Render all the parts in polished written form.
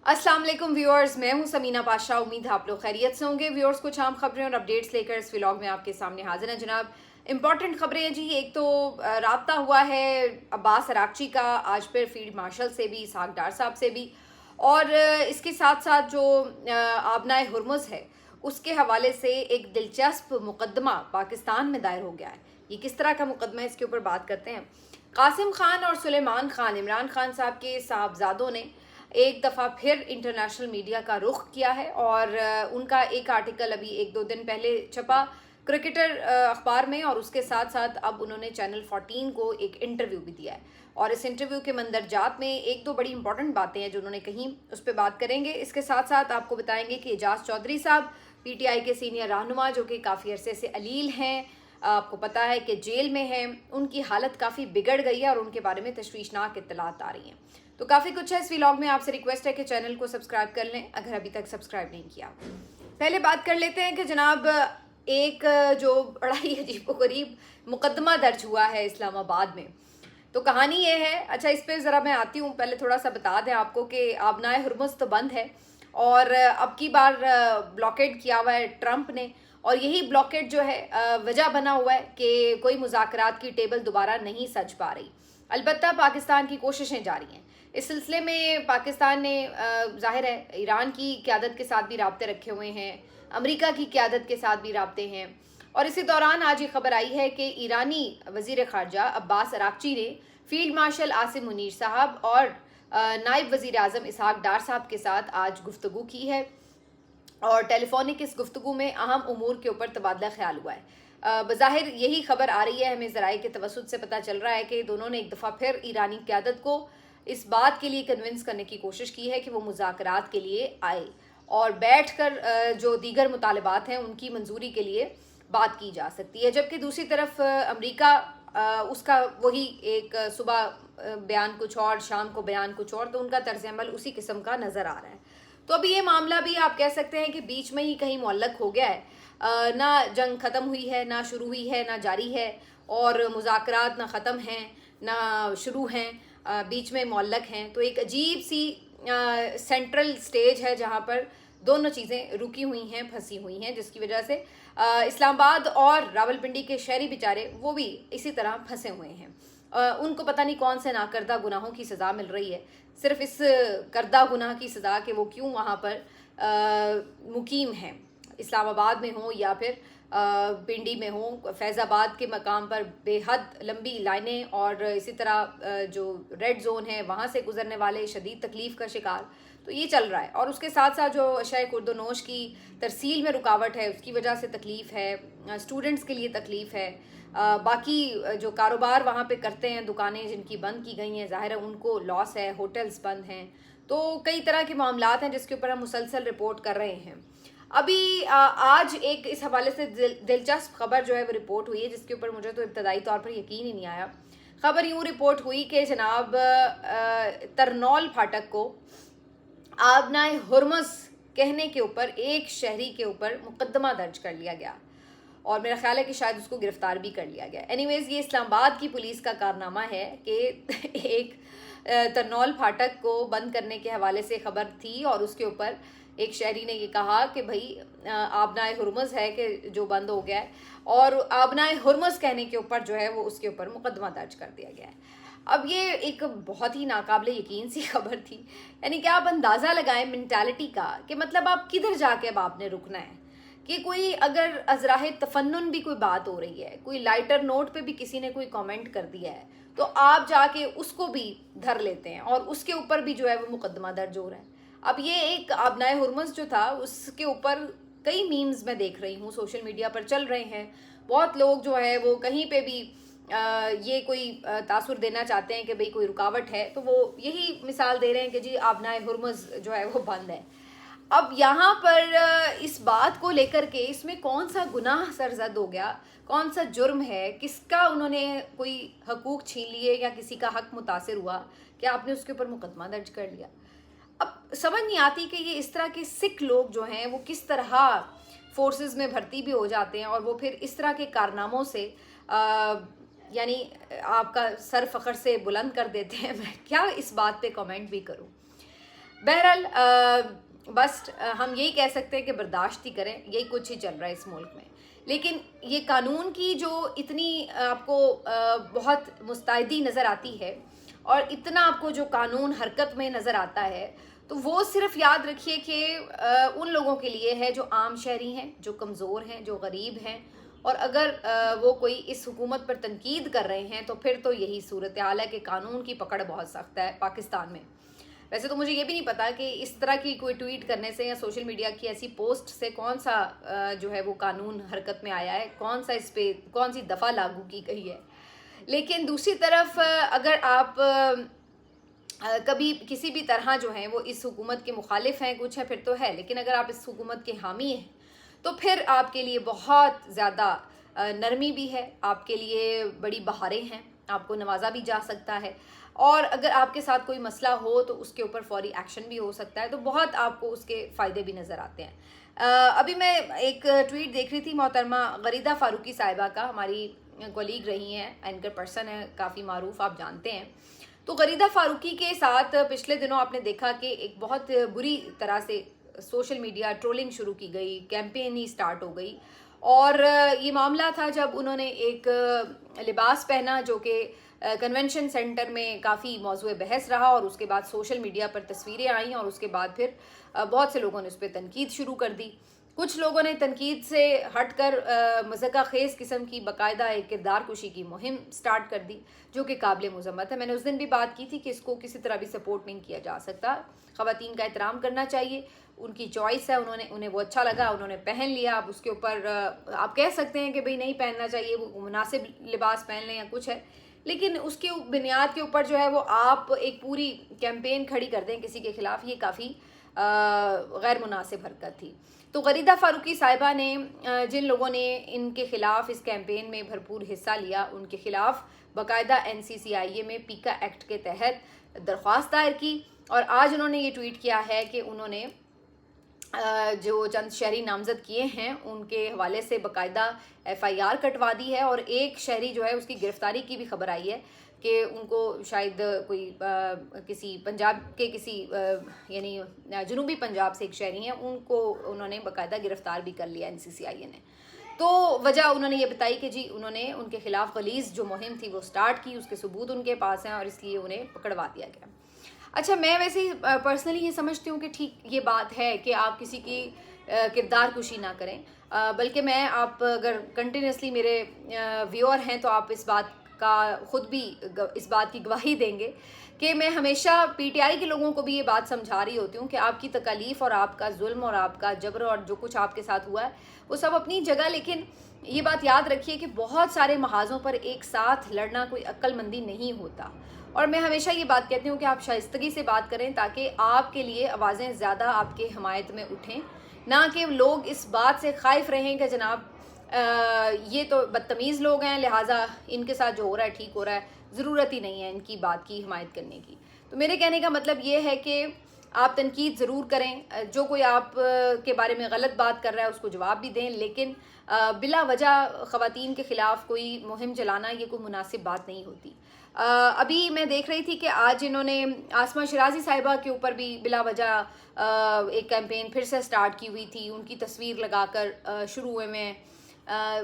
अस्सलाम वालेकुम व्यूअर्स, मैं हूं समीना पाशा। उम्मीद है आप लोग खैरियत से होंगे। व्यूअर्स, कुछ आम खबरें और अपडेट्स लेकर इस व्लॉग में आपके सामने हाजिर हैं जनाब। इंपॉर्टेंट खबरें हैं जी। एक तो राब्ता हुआ है अब्बास अरागची का, आज फिर फील्ड मार्शल से भी, इसहाक डार साहब से भी, और इसके साथ साथ जो आबनाए हुर्मुज़ है उसके हवाले से एक दिलचस्प मुकदमा पाकिस्तान में दायर हो गया है। ये किस तरह का मुकदमा है, इसके ऊपर बात करते हैं। कासिम खान और सुलेमान खान, इमरान खान साहब के साहबजादों ने एक दफ़ा फिर इंटरनेशनल मीडिया का रुख किया है और उनका एक आर्टिकल अभी एक दो दिन पहले छपा क्रिकेटर अखबार में, और उसके साथ साथ अब उन्होंने चैनल 14 को एक इंटरव्यू भी दिया है। और इस इंटरव्यू के मंदरजात में एक दो बड़ी इंपॉर्टेंट बातें हैं जो उन्होंने कहीं, उस पर बात करेंगे। इसके साथ साथ आपको बताएंगे कि एजाज चौधरी साहब PTI के सीनियर रहनुमा, जो कि काफ़ी अरसे से अलील हैं, आपको पता है कि जेल में हैं, उनकी हालत काफ़ी बिगड़ गई है और उनके बारे में तशवीशनाक इत्तलात आ रही हैं। तो काफ़ी कुछ है इस व्लॉग में। आपसे रिक्वेस्ट है कि चैनल को सब्सक्राइब कर लें अगर अभी तक सब्सक्राइब नहीं किया। पहले बात कर लेते हैं कि जनाब एक जो बड़ा ही अजीबोगरीब मुकदमा दर्ज हुआ है इस्लामाबाद में। तो कहानी ये है, अच्छा इस पर ज़रा मैं आती हूँ, पहले थोड़ा सा बता दें आपको कि आबनाए हुर्मुज़ तो बंद है और अब की बार ब्लॉकेड किया हुआ है ट्रंप ने, और यही ब्लॉकेड जो है वजह बना हुआ है कि कोई मुज़ाकरात की टेबल दोबारा नहीं सज पा रही। अलबत्ता पाकिस्तान की कोशिशें जारी हैं। इस सिलसिले में पाकिस्तान ने जाहिर है ईरान की क़यादत के साथ भी राब्ते रखे हुए हैं, अमेरिका की क़यादत के साथ भी राब्ते हैं। और इसी दौरान आज ये खबर आई है कि ईरानी वज़ीर ख़ारजा अब्बास अरागची ने फील्ड मार्शल आसिम मुनीर साहब और नायब वज़ीर आज़म इसहाक डार साहब के साथ आज गुफ्तगू की है, और टेलीफोनिक इस गुफ्तगू में अहम उमूर के ऊपर तबादला ख्याल हुआ है। बज़ाहिर यही खबर आ रही है, हमें ज़राए के तवस्सुत से पता चल रहा है कि दोनों ने एक दफ़ा फिर ईरानी क़यादत को इस बात के लिए कन्विंस करने की कोशिश की है कि वो मुज़ाकरात के लिए आए और बैठकर जो दीगर मुतालबात हैं उनकी मंजूरी के लिए बात की जा सकती है। जबकि दूसरी तरफ अमेरिका, उसका वही एक सुबह बयान कुछ और, शाम को बयान कुछ और, तो उनका तर्ज अमल उसी किस्म का नज़र आ रहा है। तो अभी ये मामला भी आप कह सकते हैं कि बीच में ही कहीं मुअल्लक हो गया है। ना जंग ख़त्म हुई है, ना शुरू हुई है, ना जारी है, और मुज़ाकरात ना ख़त्म हैं ना शुरू हैं, बीच में मुअल्लक हैं। तो एक अजीब सी सेंट्रल स्टेज है जहाँ पर दोनों चीज़ें रुकी हुई हैं, फंसी हुई हैं, जिसकी वजह से इस्लामाबाद और रावलपिंडी के शहरी बेचारे वो भी इसी तरह फंसे हुए हैं। उनको पता नहीं कौन से नाकर्दा गुनाहों की सज़ा मिल रही है, सिर्फ इस करदा गुनाह की सज़ा कि वो क्यों वहाँ पर मुकीम हैं, इस्लामाबाद में हो या फिर पिंडी में हो। फैज़ाबाद के मकाम पर बेहद लंबी लाइनें, और इसी तरह जो रेड जोन है वहाँ से गुजरने वाले शदीद तकलीफ़ का शिकार, तो ये चल रहा है। और उसके साथ साथ जो अशयाए कुर्दोनोश की तरसील में रुकावट है उसकी वजह से तकलीफ़ है, स्टूडेंट्स के लिए तकलीफ़ है, बाकी जो कारोबार वहाँ पे करते हैं, दुकानें जिनकी बंद की गई हैं, ज़ाहिर है उनको लॉस है, होटल्स बंद हैं। तो कई तरह के मामलात हैं जिसके ऊपर हम मुसलसल रिपोर्ट कर रहे हैं। अभी आज एक इस हवाले से दिलचस्प खबर जो है वो रिपोर्ट हुई है, जिसके ऊपर मुझे तो इब्तदाई तौर पर यकीन ही नहीं आया। खबर यूँ रिपोर्ट हुई कि जनाब तरनौल फाटक को आबनाए हुर्मुज़ कहने के ऊपर एक शहरी के ऊपर मुकदमा दर्ज कर लिया गया, और मेरा ख्याल है कि शायद उसको गिरफ्तार भी कर लिया गया। एनीवेज, ये इस्लामाबाद की पुलिस का कारनामा है कि एक तरनौल फाटक को बंद करने के हवाले से खबर थी, और उसके ऊपर एक शहरी ने ये कहा कि भाई आबनाए हुर्मुज़ है कि जो बंद हो गया है, और आबनाए हुर्मुज़ कहने के ऊपर जो है वो उसके ऊपर मुकदमा दर्ज कर दिया गया है। अब ये एक बहुत ही नाकाबिले यकीन सी खबर थी। यानी कि आप अंदाज़ा लगाएं मेंटालिटी का कि मतलब आप किधर जाके अब आपने रुकना है कि कोई अगर अज़राहे तफन्नुन भी कोई बात हो रही है, कोई लाइटर नोट पे भी किसी ने कोई कमेंट कर दिया है, तो आप जाके उसको भी धर लेते हैं और उसके ऊपर भी जो है वो मुकदमा दर्ज हो रहा है। अब ये एक आबनाए हुर्मुज़ जो था उसके ऊपर कई मीम्स मैं देख रही हूँ सोशल मीडिया पर चल रहे हैं। बहुत लोग जो है वो कहीं पे भी ये कोई तासुर देना चाहते हैं कि भाई कोई रुकावट है, तो वो यही मिसाल दे रहे हैं कि जी आबनाए हुर्मुज़ जो है वो बंद है। अब यहाँ पर इस बात को लेकर के इसमें कौन सा गुनाह सरजद हो गया, कौन सा जुर्म है, किसका उन्होंने कोई हकूक़ छीन लिए या किसी का हक मुतासिर हुआ कि आपने उसके ऊपर मुकदमा दर्ज कर लिया। अब समझ नहीं आती कि ये इस तरह के सिख लोग जो हैं वो किस तरह फोर्सेस में भर्ती भी हो जाते हैं और वो फिर इस तरह के कारनामों से यानी आपका सर फ़ख्र से बुलंद कर देते हैं। मैं क्या इस बात पे कमेंट भी करूं। बहरहाल बस हम यही कह सकते हैं कि बर्दाश्त ही करें, यही कुछ ही चल रहा है इस मुल्क में। लेकिन ये कानून की जो इतनी आपको बहुत मुस्तैदी नज़र आती है और इतना आपको जो कानून हरकत में नज़र आता है, तो वो सिर्फ याद रखिए कि उन लोगों के लिए है जो आम शहरी हैं, जो कमज़ोर हैं, जो गरीब हैं। और अगर वो कोई इस हुकूमत पर तनकीद कर रहे हैं तो फिर तो यही सूरत हाल है कि कानून की पकड़ बहुत सख्त है पाकिस्तान में। वैसे तो मुझे ये भी नहीं पता कि इस तरह की कोई ट्वीट करने से या सोशल मीडिया की ऐसी पोस्ट से कौन सा जो है वो कानून हरकत में आया है, कौन सा इस पे कौन सी दफ़ा लागू की गई है। लेकिन दूसरी तरफ अगर आप कभी किसी भी तरह जो है वो इस हुकूमत के मुखालिफ हैं, कुछ है फिर तो है, लेकिन अगर आप इस हुकूमत के हामी हैं तो फिर आपके लिए बहुत ज़्यादा नरमी भी है, आपके लिए बड़ी बहारें हैं, आपको नवाजा भी जा सकता है। और अगर आपके साथ कोई मसला हो तो उसके ऊपर फौरी एक्शन भी हो सकता है, तो बहुत आपको उसके फ़ायदे भी नज़र आते हैं। अभी मैं एक ट्वीट देख रही थी मोहतरमा गरीदा फ़ारूकी साहिबा का, हमारी कोलीग रही हैं, एंकर पर्सन है, काफ़ी मारूफ, आप जानते हैं। तो गरीदा फ़ारूकी के साथ पिछले दिनों आपने देखा कि एक बहुत बुरी तरह से सोशल मीडिया ट्रोलिंग शुरू की गई, कैंपेन ही स्टार्ट हो गई। और ये मामला था जब उन्होंने एक लिबास पहना जो कि कन्वेंशन सेंटर में काफ़ी मौजूए बहस रहा, और उसके बाद सोशल मीडिया पर तस्वीरें आईं और उसके बाद फिर बहुत से लोगों ने उस पर तनकीद शुरू कर दी। कुछ लोगों ने तनकीद से हटकर मज़ाक़ा ख़ेज़ किस्म की बाकायदा एक किरदार कुशी की मुहिम स्टार्ट कर दी, जो कि काबिल मज़म्मत है। मैंने उस दिन भी बात की थी कि इसको किसी तरह भी सपोर्ट नहीं किया जा सकता, ख़वातीन का एहतराम करना चाहिए, उनकी चॉइस है, उन्हें वो अच्छा लगा, उन्होंने पहन लिया। अब उसके ऊपर आप कह सकते हैं कि भाई नहीं पहनना चाहिए, वो मुनासिब लिबास पहन लें या कुछ है, लेकिन उसके बुनियाद के ऊपर जो है वो आप एक पूरी कैंपेन खड़ी कर दें किसी के ख़िलाफ़, ये काफ़ी गैर मुनासिब हरकत थी। तो गरीदा फ़ारूकी साहिबा ने जिन लोगों ने इनके ख़िलाफ़ इस कैंपेन में भरपूर हिस्सा लिया, उनके ख़िलाफ़ बाकायदा NCCIA में पीका एक्ट के तहत दरख्वास्त दायर की, और आज उन्होंने ये ट्वीट किया है कि उन्होंने जो चंद शहरी नामज़द किए हैं उनके हवाले से बाकायदा FIR कटवा दी है, और एक शहरी जो है उसकी गिरफ़्तारी की भी खबर आई है कि उनको शायद कोई किसी पंजाब के किसी यानी जनूबी पंजाब से एक शहरी हैं, उनको उन्होंने बाकायदा गिरफ़्तार भी कर लिया NCCIA ने। तो वजह उन्होंने ये बताई कि जी उन्होंने उनके ख़िलाफ़ गलीज़ जो मुहिम थी वो स्टार्ट की, उसके सबूत उनके पास हैं और इसलिए उन्हें पकड़वा दिया गया। अच्छा, मैं वैसे ही पर्सनली ये समझती हूँ कि ठीक ये बात है कि आप किसी की किरदार कुशी ना करें, बल्कि मैं आप अगर कंटिन्यूसली मेरे व्यूअर हैं तो आप इस बात का ख़ुद भी इस बात की गवाही देंगे कि मैं हमेशा PTI के लोगों को भी ये बात समझा रही होती हूँ कि आपकी तकालीफ और आपका जुल्म और आपका जबर और जो कुछ आपके साथ हुआ है वो सब अपनी जगह, लेकिन ये बात याद रखिए कि बहुत सारे महाज़ों पर एक साथ लड़ना कोई अक्लमंदी नहीं होता। और मैं हमेशा ये बात कहती हूँ कि आप शाइस्तगी से बात करें ताकि आपके लिए आवाज़ें ज़्यादा आपके हमायत में उठें, ना कि लोग इस बात से ख़ाइफ़ रहें कि जनाब ये तो बदतमीज़ लोग हैं लिहाजा इनके साथ जो हो रहा है ठीक हो रहा है, ज़रूरत ही नहीं है इनकी बात की हिमायत करने की। तो मेरे कहने का मतलब ये है कि आप तनकीद ज़रूर करें, जो कोई आप के बारे में गलत बात कर रहा है उसको जवाब भी दें, लेकिन बिला वजह ख़वातीन के ख़िलाफ़ कोई मुहिम चलाना ये कोई मुनासिब बात नहीं होती। अभी मैं देख रही थी कि आज इन्होंने आसमा शिराजी साहिबा के ऊपर भी बिला वजह एक कैंपेन फिर से स्टार्ट की हुई थी, उनकी तस्वीर लगाकर शुरू में,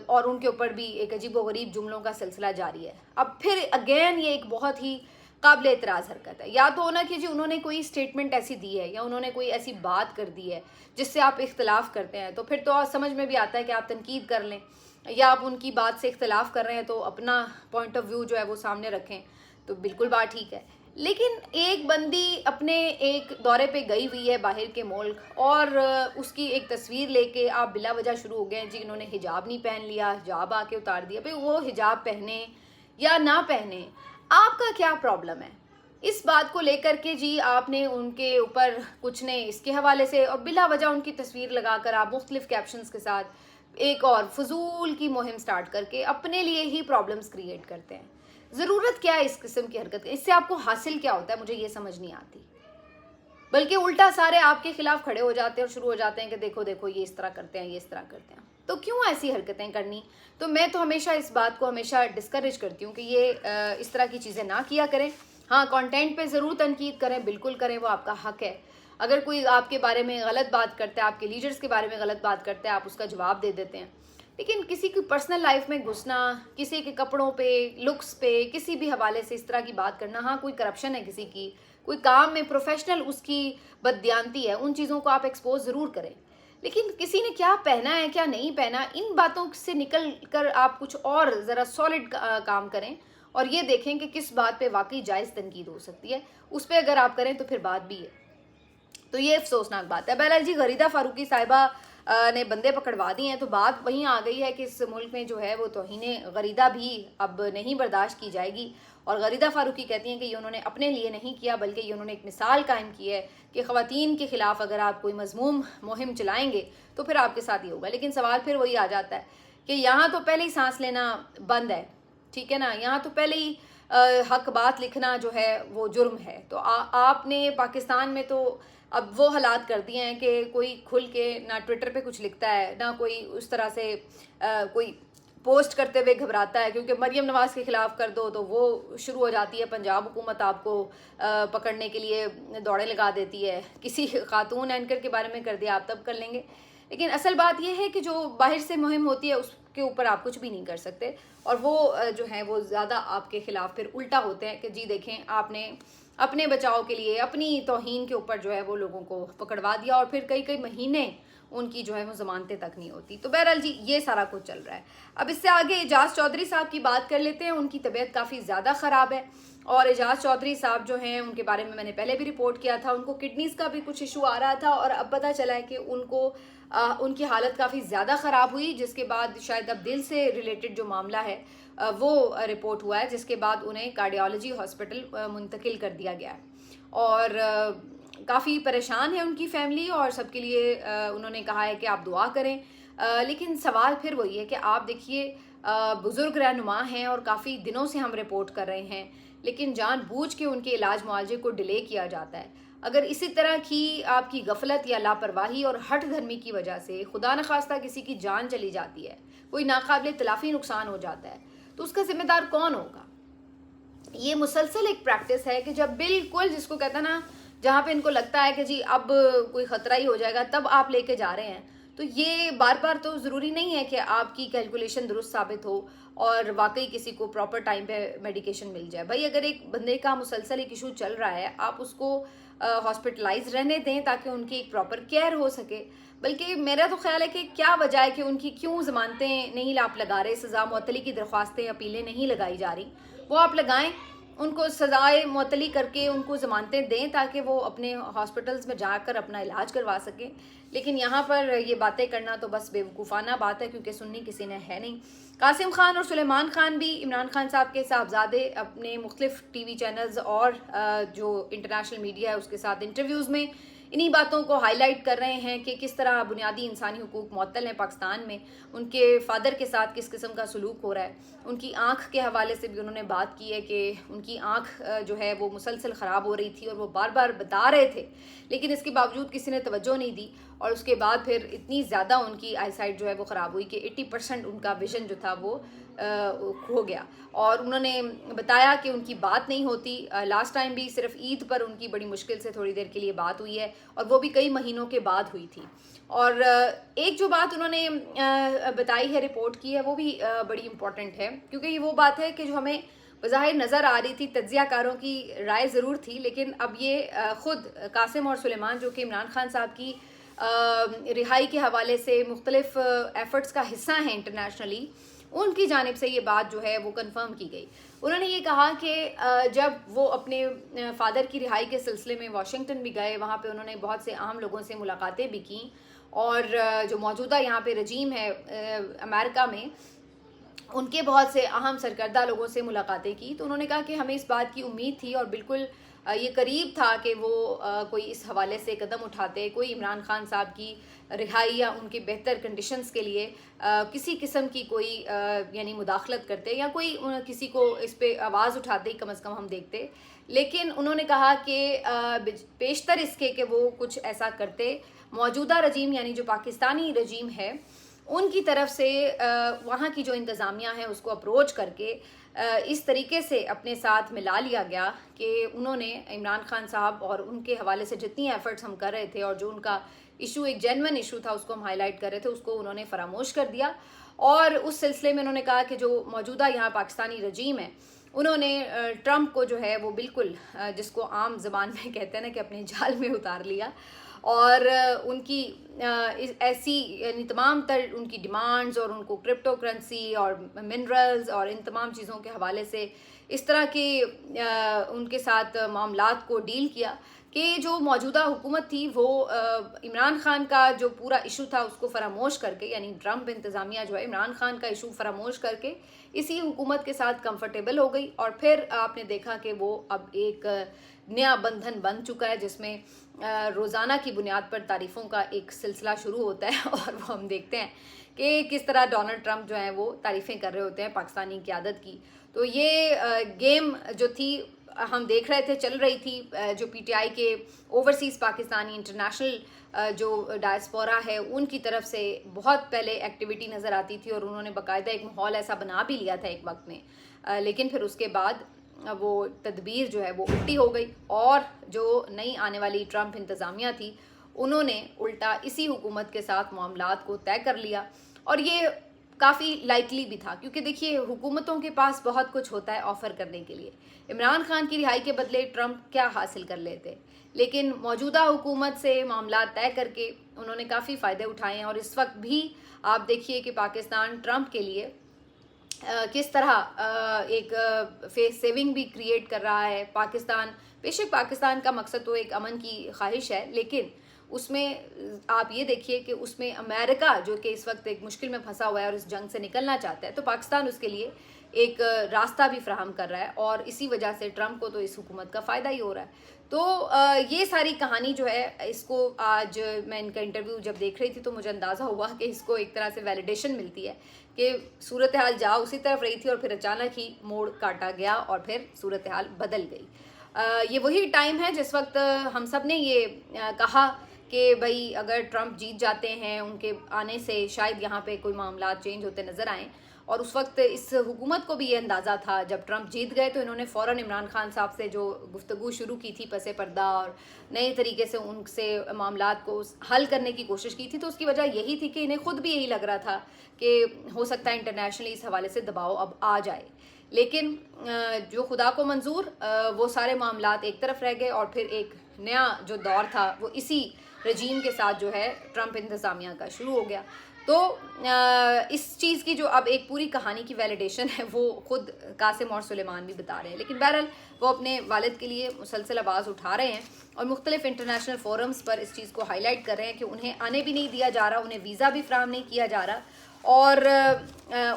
और उनके ऊपर भी एक अजीब व गरीब जुमलों का सिलसिला जारी है। अब फिर अगेन ये एक बहुत ही काबिल एतराज़ हरकत है। या तो होना कि जी उन्होंने कोई स्टेटमेंट ऐसी दी है या उन्होंने कोई ऐसी बात कर दी है जिससे आप इख्तलाफ करते हैं, तो फिर तो समझ में भी आता है कि आप तनकीद कर लें, या आप उनकी बात से इख्तलाफ कर रहे हैं तो अपना पॉइंट ऑफ व्यू जो है वो सामने रखें, तो बिल्कुल बात ठीक है। लेकिन एक बंदी अपने एक दौरे पे गई हुई है बाहर के मुल्क, और उसकी एक तस्वीर लेके आप बिला वजह शुरू हो गए जी इन्होंने हिजाब नहीं पहन लिया, हिजाब आके उतार दिया। भाई वो हिजाब पहने या ना पहने, आपका क्या प्रॉब्लम है? इस बात को लेकर के जी आपने उनके ऊपर कुछ ने इसके हवाले से और बिला वजह उनकी तस्वीर लगाकर आप मुख्तलिफ कैप्शंस के साथ एक और फजूल की मुहिम स्टार्ट करके अपने लिए ही प्रॉब्लम्स क्रिएट करते हैं। ज़रूरत क्या है इस किस्म की हरकत? इससे आपको हासिल क्या होता है? मुझे ये समझ नहीं आती। बल्कि उल्टा सारे आपके खिलाफ खड़े हो जाते हैं और शुरू हो जाते हैं कि देखो देखो ये इस तरह करते हैं, ये इस तरह करते हैं। तो क्यों ऐसी हरकतें करनी? तो मैं तो हमेशा इस बात को हमेशा डिस्करेज करती हूँ कि ये इस तरह की चीज़ें ना किया करें। हाँ, कंटेंट पे ज़रूर तनकीद करें, बिल्कुल करें, वो आपका हक है। अगर कोई आपके बारे में गलत बात करता है, आपके लीडर्स के बारे में गलत बात करता है, आप उसका जवाब दे देते हैं। लेकिन किसी की पर्सनल लाइफ में घुसना, किसी के कपड़ों पे, लुक्स पे, किसी भी हवाले से इस तरह की बात करना, हाँ कोई करप्शन है किसी की, कोई काम में प्रोफेशनल उसकी बददियानती है, उन चीज़ों को आप एक्सपोज ज़रूर करें। लेकिन किसी ने क्या पहना है, क्या नहीं पहना, इन बातों से निकल कर आप कुछ और ज़रा सॉलिड काम करें और ये देखें कि किस बात पे वाकई जायज़ तनकीद हो सकती है, उस पर अगर आप करें तो फिर बात भी है। तो ये अफसोसनाक बात है। बहरहाल जी, गरीदा फारूकी साहिबा ने बंदे पकड़वा दिए हैं, तो बात वहीं आ गई है कि इस मुल्क में जो है वो तौहीने गरीदा भी अब नहीं बर्दाश्त की जाएगी। और गरीदा फारूकी कहती हैं कि ये उन्होंने अपने लिए नहीं किया, बल्कि ये उन्होंने एक मिसाल कायम की है कि ख़वातीन के ख़िलाफ़ अगर आप कोई मज़मूम मुहिम चलाएंगे तो फिर आपके साथ ही होगा। लेकिन सवाल फिर वही आ जाता है कि यहाँ तो पहले ही सांस लेना बंद है, ठीक है ना, यहाँ तो पहले ही हक बात लिखना जो है वो जुर्म है। तो आपने पाकिस्तान में तो अब वो हालात कर दिए हैं कि कोई खुल के ना ट्विटर पे कुछ लिखता है, ना कोई उस तरह से कोई पोस्ट करते हुए घबराता है, क्योंकि मरियम नवाज़ के ख़िलाफ़ कर दो तो वो शुरू हो जाती है, पंजाब हुकूमत आपको पकड़ने के लिए दौड़े लगा देती है, किसी खातून एंकर के बारे में कर दिया आप तब कर लेंगे। लेकिन असल बात यह है कि जो बाहर से मुहिम होती है उसके ऊपर आप कुछ भी नहीं कर सकते, और वो जो है वो ज़्यादा आपके ख़िलाफ़ फिर उल्टा होते हैं कि जी देखें आपने अपने बचाव के लिए अपनी तौहीन के ऊपर जो है वो लोगों को पकड़वा दिया, और फिर कई कई महीने उनकी जो है वो ज़मानतें तक नहीं होती। तो बहरहाल जी ये सारा कुछ चल रहा है। अब इससे आगे एजाज चौधरी साहब की बात कर लेते हैं। उनकी तबीयत काफ़ी ज़्यादा ख़राब है, और एजाज चौधरी साहब जो हैं उनके बारे में मैंने पहले भी रिपोर्ट किया था, उनको किडनीज़ का भी कुछ इशू आ रहा था, और अब पता चला है कि उनको उनकी हालत काफ़ी ज़्यादा ख़राब हुई, जिसके बाद शायद अब दिल से रिलेटेड जो मामला है वो रिपोर्ट हुआ है, जिसके बाद उन्हें कार्डियोलॉजी हॉस्पिटल मुंतकिल कर दिया गया है। और काफ़ी परेशान है उनकी फैमिली, और सबके लिए उन्होंने कहा है कि आप दुआ करें। लेकिन सवाल फिर वही है कि आप देखिए बुज़ुर्ग रहनुमा हैं और काफ़ी दिनों से हम रिपोर्ट कर रहे हैं, लेकिन जानबूझ के उनके इलाज मुआवजे को डिले किया जाता है। अगर इसी तरह की आपकी गफलत या लापरवाही और हट धर्मी की वजह से खुदा न खास्ता किसी की जान चली जाती है, कोई नाकाबिल तलाफ़ी नुकसान हो जाता है, तो उसका ज़िम्मेदार कौन होगा? ये मुसलसल एक प्रैक्टिस है कि जब बिल्कुल जिसको कहता है ना, जहाँ पे इनको लगता है कि जी अब कोई ख़तरा ही हो जाएगा, तब आप लेके जा रहे हैं। तो ये बार बार तो ज़रूरी नहीं है कि आपकी कैलकुलेशन दुरुस्त साबित हो और वाकई किसी को प्रॉपर टाइम पे मेडिकेशन मिल जाए। भाई अगर एक बंदे का मुसलसल एक इशू चल रहा है, आप उसको हॉस्पिटलाइज रहने दें ताकि उनकी एक प्रॉपर केयर हो सके। बल्कि मेरा तो ख्याल है कि क्या वजह है कि उनकी क्यों ज़मानतें नहीं आप लगा रहे, सज़ा मुअत्तली की दरख्वास्तें अपीलें नहीं लगाई जा रही, वो आप लगाएं, उनको सज़ाए मुअत्तली करके उनको ज़मानतें दें ताकि वो अपने हॉस्पिटल्स में जाकर अपना इलाज करवा सकें। लेकिन यहाँ पर ये बातें करना तो बस बेवकूफ़ाना बात है, क्योंकि सुननी किसी ने है नहीं। कासिम खान और सुलेमान खान भी इमरान खान साहब के साहबजादे अपने मुख्तलिफ टीवी चैनल्स और जो इंटरनेशनल मीडिया है उसके साथ इंटरव्यूज़ में इन्हीं बातों को हाईलाइट कर रहे हैं कि किस तरह बुनियादी इंसानी हुकूक मुअत्तल हैं पाकिस्तान में, उनके फादर के साथ किस किस्म का सलूक हो रहा है। उनकी आँख के हवाले से भी उन्होंने बात की है कि उनकी आँख जो है वो मुसलसल ख़राब हो रही थी और वो बार बार बता रहे थे, लेकिन इसके बावजूद किसी ने तवज्जो नहीं दी, और उसके बाद फिर इतनी ज़्यादा उनकी आईसाइट जो है वो ख़राब हुई कि 80% उनका विजन जो था वो खो गया। और उन्होंने बताया कि उनकी बात नहीं होती। लास्ट टाइम भी सिर्फ ईद पर उनकी बड़ी मुश्किल से थोड़ी देर के लिए बात हुई है, और वो भी कई महीनों के बाद हुई थी। और एक जो बात उन्होंने बताई है, रिपोर्ट की है, वो भी बड़ी इम्पॉर्टेंट है, क्योंकि ये वो बात है कि जो हमें बज़ाहिर नज़र आ रही थी, तज्ज़ियाकारों की राय ज़रूर थी, लेकिन अब ये ख़ुद कासिम और सुलेमान जो कि इमरान खान साहब की रिहाई के हवाले से मुख्तलिफ एफ़र्ट्स का हिस्सा हैं इंटरनेशनली, उनकी जानिब से ये बात जो है वो कंफर्म की गई। उन्होंने ये कहा कि जब वो अपने फादर की रिहाई के सिलसिले में वाशिंगटन भी गए, वहाँ पे उन्होंने बहुत से अहम लोगों से मुलाकातें भी की, और जो मौजूदा यहाँ पे रजीम है अमेरिका में, उनके बहुत से अहम सरकर्दा लोगों से मुलाकातें की। तो उन्होंने कहा कि हमें इस बात की उम्मीद थी और बिल्कुल ये करीब था कि वो कोई इस हवाले से कदम उठाते, कोई इमरान खान साहब की रिहाई या उनके बेहतर कंडीशंस के लिए किसी किस्म की कोई यानी मुदाखलत करते, या कोई किसी को इस पे आवाज़ उठाते ही कम अज़ कम हम देखते। लेकिन उन्होंने कहा कि पेशतर इसके कि वो कुछ ऐसा करते, मौजूदा रजीम यानी जो पाकिस्तानी रजीम है ان کی طرف سے وہاں کی جو انتظامیہ ہے اس کو اپروچ کر کے اس طریقے سے اپنے ساتھ ملا لیا گیا کہ انہوں نے عمران خان صاحب اور ان کے حوالے سے جتنی ایفرٹس ہم کر رہے تھے اور جو ان کا ایشو ایک جینون ایشو تھا اس کو ہم ہائی لائٹ کر رہے تھے اس کو انہوں نے فراموش کر دیا. اور اس سلسلے میں انہوں نے کہا کہ جو موجودہ یہاں پاکستانی رجیم ہے انہوں نے ٹرمپ کو جو ہے وہ بالکل جس کو عام زبان میں کہتے ہیں نا کہ اپنے جال میں اتار لیا, اور ان کی ایسی یعنی تمام تر ان کی ڈیمانڈز اور ان کو کرپٹو کرنسی اور منرلز اور ان تمام چیزوں کے حوالے سے اس طرح کے ان کے ساتھ معاملات کو ڈیل کیا کہ جو موجودہ حکومت تھی وہ عمران خان کا جو پورا ایشو تھا اس کو فراموش کر کے, یعنی ٹرمپ انتظامیہ جو ہے عمران خان کا ایشو فراموش کر کے اسی حکومت کے ساتھ کمفرٹیبل ہو گئی. اور پھر آپ نے دیکھا کہ وہ اب ایک نیا بندھن بن چکا ہے جس میں روزانہ کی بنیاد پر تعریفوں کا ایک سلسلہ شروع ہوتا ہے, اور وہ ہم دیکھتے ہیں کہ کس طرح ڈونلڈ ٹرمپ جو ہیں وہ تعریفیں کر رہے ہوتے ہیں پاکستانی قیادت کی. تو یہ گیم جو تھی ہم دیکھ رہے تھے چل رہی تھی, جو پی ٹی آئی کے اوورسیز پاکستانی انٹرنیشنل جو ڈائسپورا ہے ان کی طرف سے بہت پہلے ایکٹیویٹی نظر آتی تھی, اور انہوں نے باقاعدہ ایک ماحول ایسا بنا بھی لیا تھا ایک وقت میں, لیکن پھر اس کے بعد وہ تدبیر جو ہے وہ الٹی ہو گئی, اور جو نئی آنے والی ٹرمپ انتظامیہ تھی انہوں نے الٹا اسی حکومت کے ساتھ معاملات کو طے کر لیا. اور یہ کافی لائکلی بھی تھا کیونکہ دیکھیے حکومتوں کے پاس بہت کچھ ہوتا ہے آفر کرنے کے لیے. عمران خان کی رہائی کے بدلے ٹرمپ کیا حاصل کر لیتے, لیکن موجودہ حکومت سے معاملات طے کر کے انہوں نے کافی فائدے اٹھائے ہیں. اور اس وقت بھی آپ دیکھیے کہ پاکستان ٹرمپ کے لیے کس طرح ایک فیس سیونگ بھی کریٹ کر رہا ہے. پاکستان بے شک پاکستان کا مقصد تو ایک امن کی خواہش ہے, لیکن اس میں آپ یہ دیکھیے کہ اس میں امریکہ جو کہ اس وقت ایک مشکل میں پھنسا ہوا ہے اور اس جنگ سے نکلنا چاہتا ہے, تو پاکستان اس کے لیے ایک راستہ بھی فراہم کر رہا ہے, اور اسی وجہ سے ٹرمپ کو تو اس حکومت کا فائدہ ہی ہو رہا ہے. تو یہ ساری کہانی جو ہے اس کو آج میں ان کا انٹرویو جب دیکھ رہی تھی تو مجھے اندازہ ہوا کہ اس کو ایک طرح سے ویلیڈیشن ملتی ہے کہ صورتحال جا اسی طرف رہی تھی اور پھر اچانک ہی موڑ کاٹا گیا اور پھر صورتحال بدل گئی. یہ وہی ٹائم ہے جس وقت ہم سب نے یہ کہا کہ بھائی اگر ٹرمپ جیت جاتے ہیں ان کے آنے سے شاید یہاں پہ کوئی معاملات چینج ہوتے نظر آئیں, اور اس وقت اس حکومت کو بھی یہ اندازہ تھا جب ٹرمپ جیت گئے تو انہوں نے فوراً عمران خان صاحب سے جو گفتگو شروع کی تھی پس پردہ اور نئے طریقے سے ان سے معاملات کو حل کرنے کی کوشش کی تھی, تو اس کی وجہ یہی تھی کہ انہیں خود بھی یہی لگ رہا تھا کہ ہو سکتا ہے انٹرنیشنلی اس حوالے سے دباؤ اب آ جائے. لیکن جو خدا کو منظور وہ سارے معاملات ایک طرف رہ گئے, اور پھر ایک نیا جو دور تھا وہ اسی رجیم کے ساتھ جو ہے ٹرمپ انتظامیہ کا شروع ہو گیا. تو اس چیز کی جو اب ایک پوری کہانی کی ویلیڈیشن ہے وہ خود قاسم اور سلیمان بھی بتا رہے ہیں, لیکن بہرحال وہ اپنے والد کے لیے مسلسل آواز اٹھا رہے ہیں اور مختلف انٹرنیشنل فورمز پر اس چیز کو ہائی لائٹ کر رہے ہیں کہ انہیں آنے بھی نہیں دیا جا رہا, انہیں ویزا بھی فراہم نہیں کیا جا رہا, اور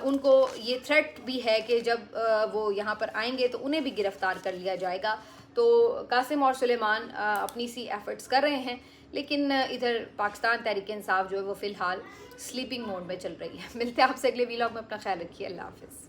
ان کو یہ تھریٹ بھی ہے کہ جب وہ یہاں پر آئیں گے تو انہیں بھی گرفتار کر لیا جائے گا. تو قاسم اور سلیمان اپنی سی ایفرٹس کر رہے ہیں, لیکن ادھر پاکستان تحریک انصاف جو ہے وہ فی الحال سلیپنگ موڈ میں چل رہی ہے. ملتے ہیں آپ سے اگلے ویلاگ میں, اپنا خیال رکھیے, اللہ حافظ.